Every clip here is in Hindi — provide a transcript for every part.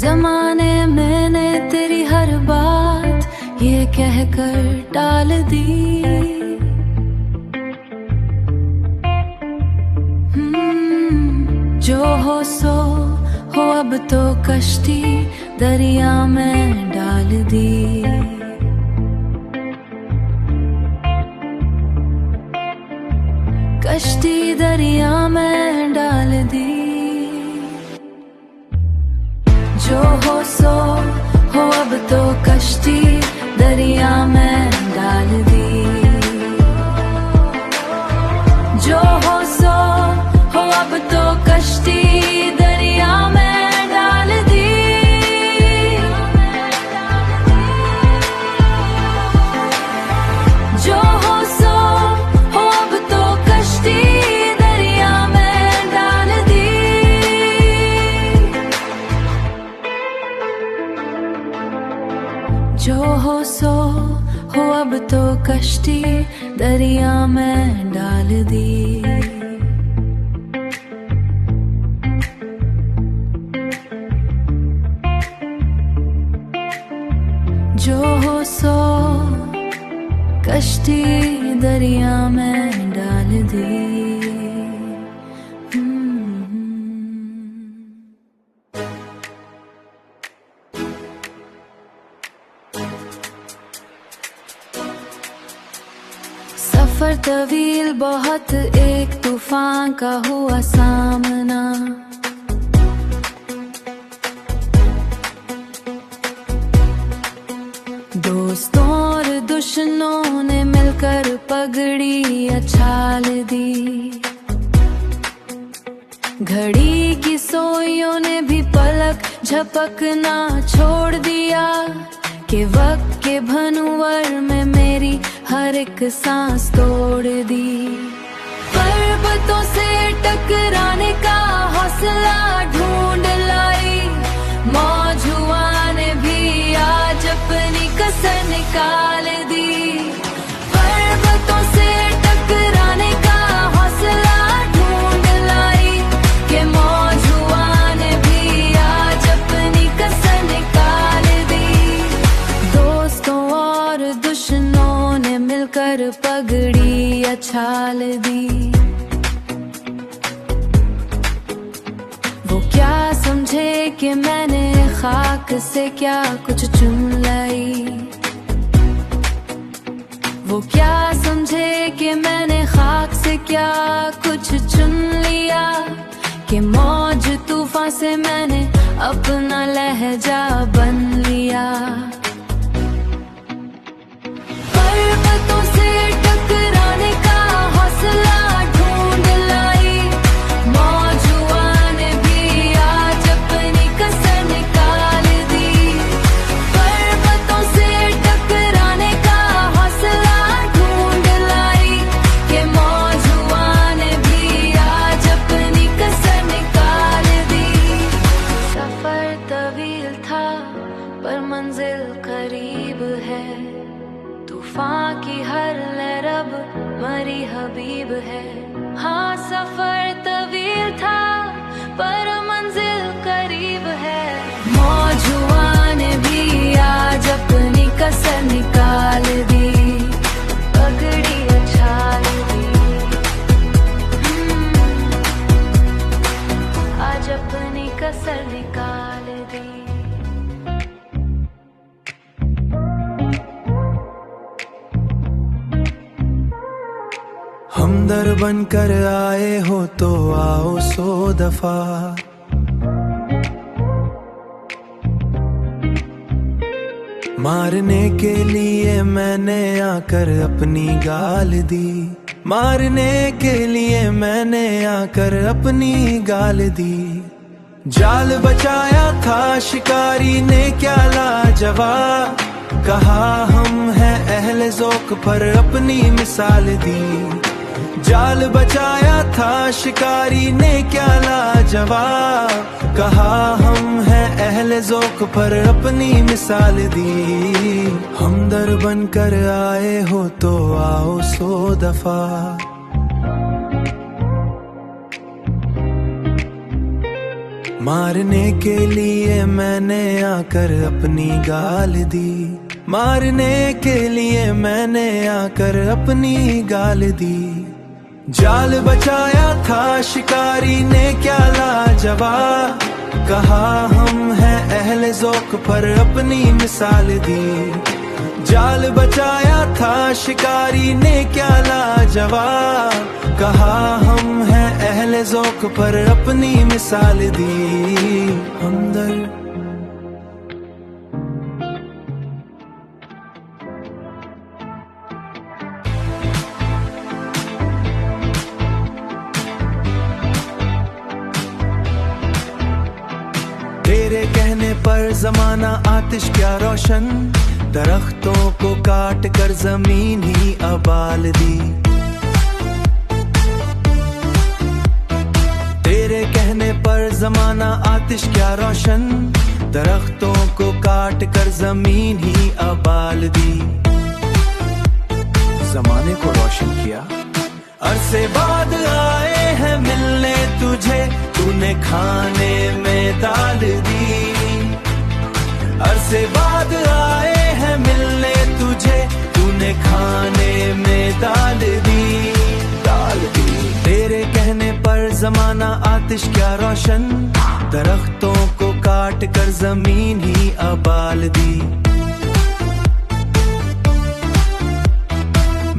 जमाने मैंने तेरी हर बात ये कहकर टाल दी। जो हो सो हो अब तो कश्ती दरिया में डाल दी। कश्ती दरिया में डाल दी। जो हो सो हो अब तो कश्ती दरिया में डाल दी। जो हो सो हो अब तो कश्ती दरिया में डाल दी। जो हो सो हो अब तो कश्ती दरिया में डाल दी। जो हो सो हो अब तो कश्ती दरिया में डाल दी। जो हो सो कश्ती दरिया में डाल दी। सफर तवील बहुत एक तूफान का हुआ सामना। दोस्तों और दुश्मनों ने मिलकर पगड़ी अछाल दी। घड़ी की सोइयों ने भी पलक झपकना छोड़ दिया कि वक्त के भनवर में मेरी हर एक सांस तोड़ दी। पर्वतों से टकराने का हौसला ढूंढ लाई। मौजुआ ने भी आज अपनी कसर निकाल दी। पर्वतों से टकराने का हौसला ढूंढ लाई कि मौजुआ ने भी आज अपनी कसर निकाल दी। दोस्तों और दुश्मनों ने मिलकर पगड़ी अछाल दी। वो क्या समझे कि मैंने खाक से क्या कुछ चुन लाई। वो क्या समझे कि मैंने खाक से क्या कुछ चुन लिया कि मौज तूफान से मैंने अपना लहजा बन लिया। पर्वतों से टकराने का हौसला ढूंढ लाई। मौजुआ ने भी आज अपनी कसर निकाल दी। पर्वतों से टकराने का हौसला ढूंढ लाई कि मौजुआ ने भी आज अपनी कसर निकाल दी। सफर तवील था पर मंजिल करीब है। तूफान की हर लहरब मरी हबीब है। हाँ सफर तवील था पर मंजिल करीब है। मौजुआ ने भी आज अपनी कसर निकाल दी। पगड़ी अछाल दी। आज अपनी कसर निकाल दी। हमदर बनकर आए हो तो आओ 100 दफा। मारने के लिए मैंने आकर अपनी गाल दी। मारने के लिए मैंने आकर अपनी गाल दी। जाल बचाया था शिकारी ने क्या लाजवाब। कहा हम हैं अहले ज़ौक़ पर अपनी मिसाल दी। जाल बचाया था शिकारी ने क्या लाजवाब। कहा हम हैं अहले ज़ौक़ पर अपनी मिसाल दी। हमदर बनकर आए हो तो आओ 100 दफा। मारने के लिए मैंने आकर अपनी गाल दी, मारने के लिए मैंने आकर अपनी गाल दी। जाल बचाया था शिकारी ने क्या लाजवाब, कहा हम हैं अहले ज़ौक़ पर अपनी मिसाल दी। जाल बचाया था शिकारी ने क्या लाजवाब, कहा हम हैं अहले ज़ौक़ पर अपनी मिसाल दी। हमदर्द तेरे कहने पर ज़माना आतिश क्या रोशन, दरख्तों को काट कर ज़मीन ही अबाल दी। तेरे कहने पर ज़माना आतिश क्या रोशन, दरख्तों को काट कर ज़मीन ही अबाल दी। ज़माने को रोशन किया, अरसे बाद आए हैं मिलने तुझे, तूने खाने में दाल दी। अरसे बाद आए हैं मिलने तुझे, तूने खाने में दाल दी, दाल दी। तेरे कहने पर ज़माना आतिश क्या रोशन, दरख्तों को काट कर ज़मीन ही अबाल दी।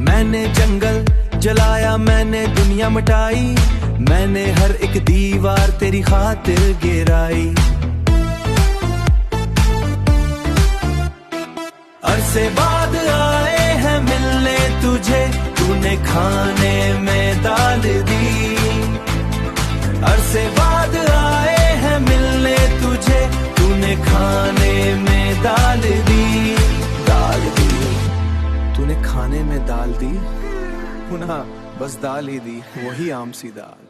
मैंने जंगल जलाया, मैंने दुनिया मिटाई, मैंने हर एक दीवार तेरी खातिर गिराई। अरसे बाद आए हैं मिलने तुझे, तूने खाने में दाल दी। अरसे बाद आए हैं मिलने तुझे, तूने खाने में दाल दी, दाल दी। तूने खाने में दाल दी, पुनः बस दाल ही दी, वही आम सी दाल।